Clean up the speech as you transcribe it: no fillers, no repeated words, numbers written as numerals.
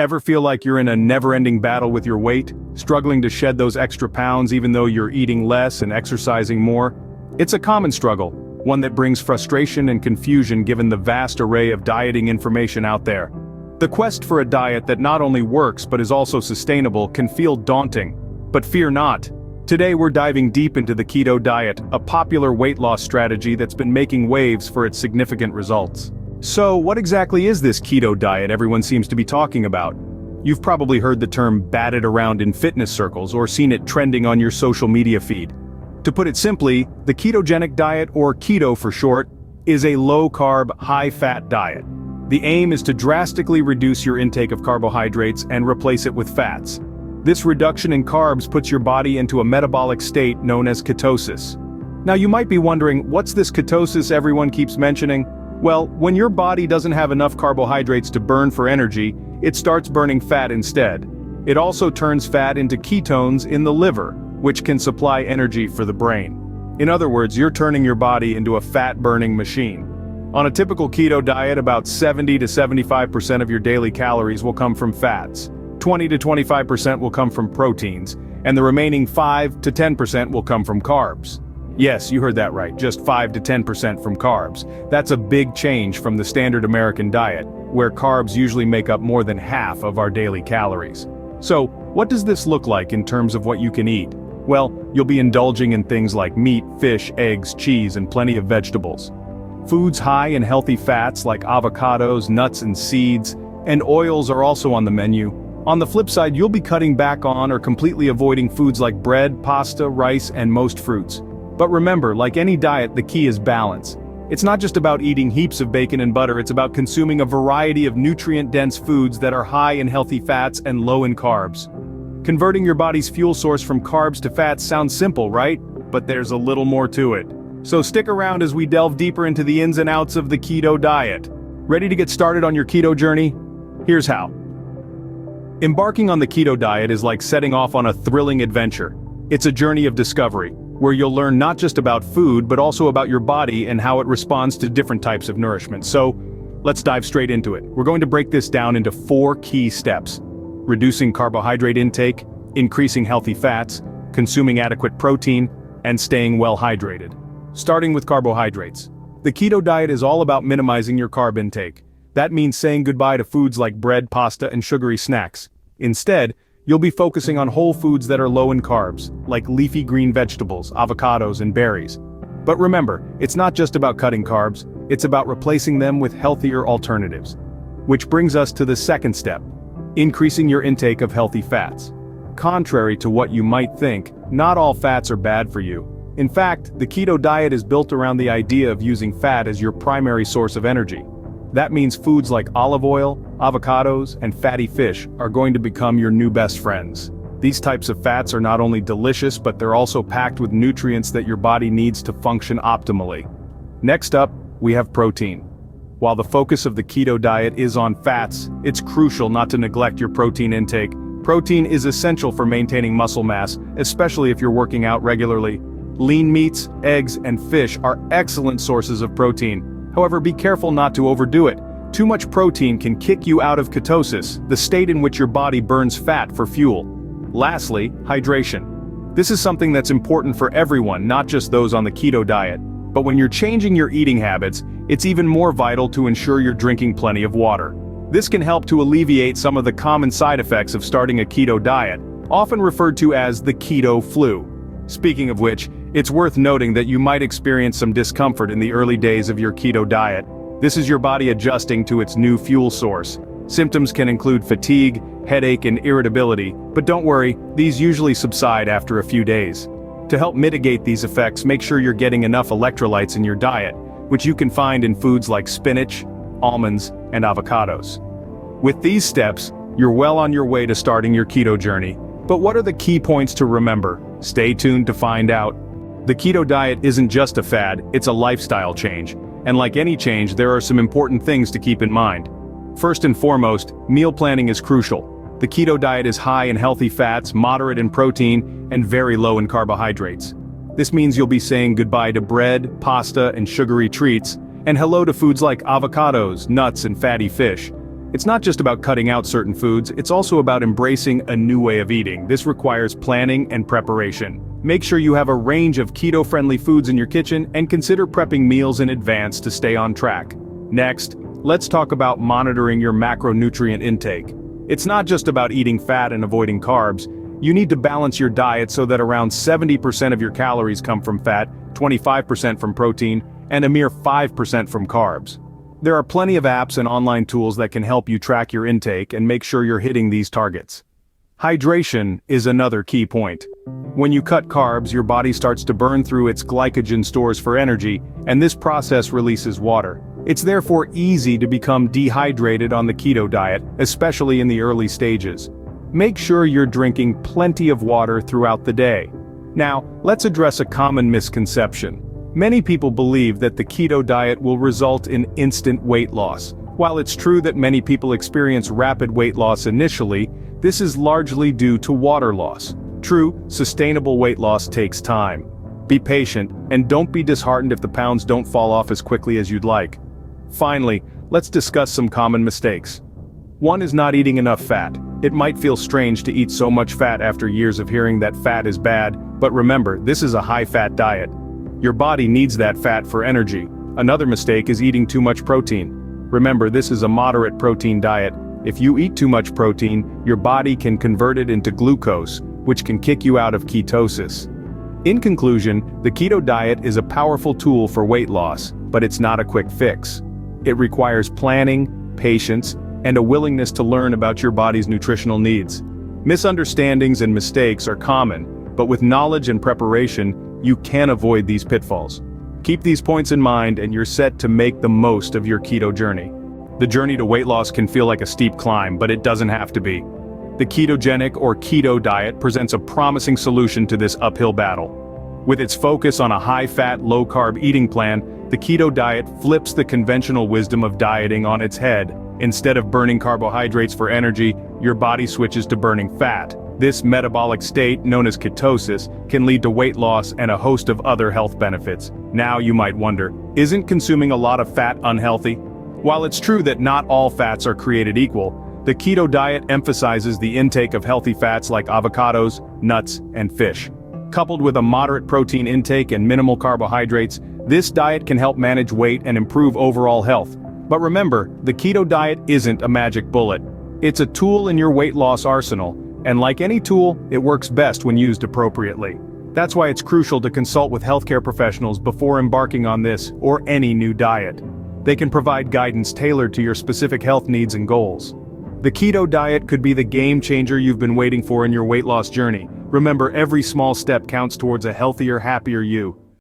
Ever feel like you're in a never-ending battle with your weight, struggling to shed those extra pounds even though you're eating less and exercising more? It's a common struggle, one that brings frustration and confusion given the vast array of dieting information out there. The quest for a diet that not only works but is also sustainable can feel daunting. But fear not. Today we're diving deep into the keto diet, a popular weight loss strategy that's been making waves for its significant results. So, what exactly is this keto diet everyone seems to be talking about? You've probably heard the term batted around in fitness circles or seen it trending on your social media feed. To put it simply, the ketogenic diet, or keto for short, is a low-carb, high-fat diet. The aim is to drastically reduce your intake of carbohydrates and replace it with fats. This reduction in carbs puts your body into a metabolic state known as ketosis. Now you might be wondering, what's this ketosis everyone keeps mentioning? Well, when your body doesn't have enough carbohydrates to burn for energy, it starts burning fat instead. It also turns fat into ketones in the liver, which can supply energy for the brain. In other words, you're turning your body into a fat-burning machine. On a typical keto diet, about 70 to 75% of your daily calories will come from fats, 20 to 25% will come from proteins, and the remaining 5 to 10% will come from carbs. Yes, you heard that right, just 5 to 10% from carbs. That's a big change from the standard American diet, where carbs usually make up more than half of our daily calories. So, what does this look like in terms of what you can eat? Well, you'll be indulging in things like meat, fish, eggs, cheese, and plenty of vegetables. Foods high in healthy fats like avocados, nuts and seeds, and oils are also on the menu. On the flip side, you'll be cutting back on or completely avoiding foods like bread, pasta, rice, and most fruits. But remember, like any diet, the key is balance. It's not just about eating heaps of bacon and butter, it's about consuming a variety of nutrient-dense foods that are high in healthy fats and low in carbs. Converting your body's fuel source from carbs to fats sounds simple, right? But there's a little more to it. So stick around as we delve deeper into the ins and outs of the keto diet. Ready to get started on your keto journey? Here's how. Embarking on the keto diet is like setting off on a thrilling adventure. It's a journey of discovery, where you'll learn not just about food but also about your body and how it responds to different types of nourishment. So, let's dive straight into it. We're going to break this down into 4 key steps: reducing carbohydrate intake, increasing healthy fats, consuming adequate protein, and staying well hydrated. Starting with carbohydrates. The keto diet is all about minimizing your carb intake. That means saying goodbye to foods like bread, pasta, and sugary snacks. Instead, you'll be focusing on whole foods that are low in carbs, like leafy green vegetables, avocados, and berries. But remember, it's not just about cutting carbs, it's about replacing them with healthier alternatives. Which brings us to the second step: increasing your intake of healthy fats. Contrary to what you might think, not all fats are bad for you. In fact, the keto diet is built around the idea of using fat as your primary source of energy. That means foods like olive oil, avocados, and fatty fish are going to become your new best friends. These types of fats are not only delicious, but they're also packed with nutrients that your body needs to function optimally. Next up, we have protein. While the focus of the keto diet is on fats, it's crucial not to neglect your protein intake. Protein is essential for maintaining muscle mass, especially if you're working out regularly. Lean meats, eggs, and fish are excellent sources of protein. However, be careful not to overdo it. Too much protein can kick you out of ketosis, the state in which your body burns fat for fuel. Lastly, hydration. This is something that's important for everyone, not just those on the keto diet. But when you're changing your eating habits, it's even more vital to ensure you're drinking plenty of water. This can help to alleviate some of the common side effects of starting a keto diet, often referred to as the keto flu. Speaking of which, it's worth noting that you might experience some discomfort in the early days of your keto diet. This is your body adjusting to its new fuel source. Symptoms can include fatigue, headache, and irritability, but don't worry, these usually subside after a few days. To help mitigate these effects, make sure you're getting enough electrolytes in your diet, which you can find in foods like spinach, almonds, and avocados. With these steps, you're well on your way to starting your keto journey. But what are the key points to remember? Stay tuned to find out. The keto diet isn't just a fad, it's a lifestyle change. And like any change, there are some important things to keep in mind. First and foremost, meal planning is crucial. The keto diet is high in healthy fats, moderate in protein, and very low in carbohydrates. This means you'll be saying goodbye to bread, pasta, and sugary treats, and hello to foods like avocados, nuts, and fatty fish. It's not just about cutting out certain foods, it's also about embracing a new way of eating. This requires planning and preparation. Make sure you have a range of keto-friendly foods in your kitchen and consider prepping meals in advance to stay on track. Next, let's talk about monitoring your macronutrient intake. It's not just about eating fat and avoiding carbs. You need to balance your diet so that around 70% of your calories come from fat, 25% from protein, and a mere 5% from carbs. There are plenty of apps and online tools that can help you track your intake and make sure you're hitting these targets. Hydration is another key point. When you cut carbs, your body starts to burn through its glycogen stores for energy, and this process releases water. It's therefore easy to become dehydrated on the keto diet, especially in the early stages. Make sure you're drinking plenty of water throughout the day. Now, let's address a common misconception. Many people believe that the keto diet will result in instant weight loss. While it's true that many people experience rapid weight loss initially, this is largely due to water loss. True, sustainable weight loss takes time. Be patient, and don't be disheartened if the pounds don't fall off as quickly as you'd like. Finally, let's discuss some common mistakes. One is not eating enough fat. It might feel strange to eat so much fat after years of hearing that fat is bad, but remember, this is a high-fat diet. Your body needs that fat for energy. Another mistake is eating too much protein. Remember, this is a moderate protein diet. If you eat too much protein, your body can convert it into glucose, which can kick you out of ketosis. In conclusion, the keto diet is a powerful tool for weight loss, but it's not a quick fix. It requires planning, patience, and a willingness to learn about your body's nutritional needs. Misunderstandings and mistakes are common, but with knowledge and preparation, you can avoid these pitfalls. Keep these points in mind and you're set to make the most of your keto journey. The journey to weight loss can feel like a steep climb, but it doesn't have to be. The ketogenic or keto diet presents a promising solution to this uphill battle. With its focus on a high-fat, low-carb eating plan, the keto diet flips the conventional wisdom of dieting on its head. Instead of burning carbohydrates for energy, your body switches to burning fat. This metabolic state, known as ketosis, can lead to weight loss and a host of other health benefits. Now you might wonder, isn't consuming a lot of fat unhealthy? While it's true that not all fats are created equal, the keto diet emphasizes the intake of healthy fats like avocados, nuts, and fish. Coupled with a moderate protein intake and minimal carbohydrates, this diet can help manage weight and improve overall health. But remember, the keto diet isn't a magic bullet. It's a tool in your weight loss arsenal, and like any tool, it works best when used appropriately. That's why it's crucial to consult with healthcare professionals before embarking on this or any new diet. They can provide guidance tailored to your specific health needs and goals. The keto diet could be the game changer you've been waiting for in your weight loss journey. Remember, every small step counts towards a healthier, happier you.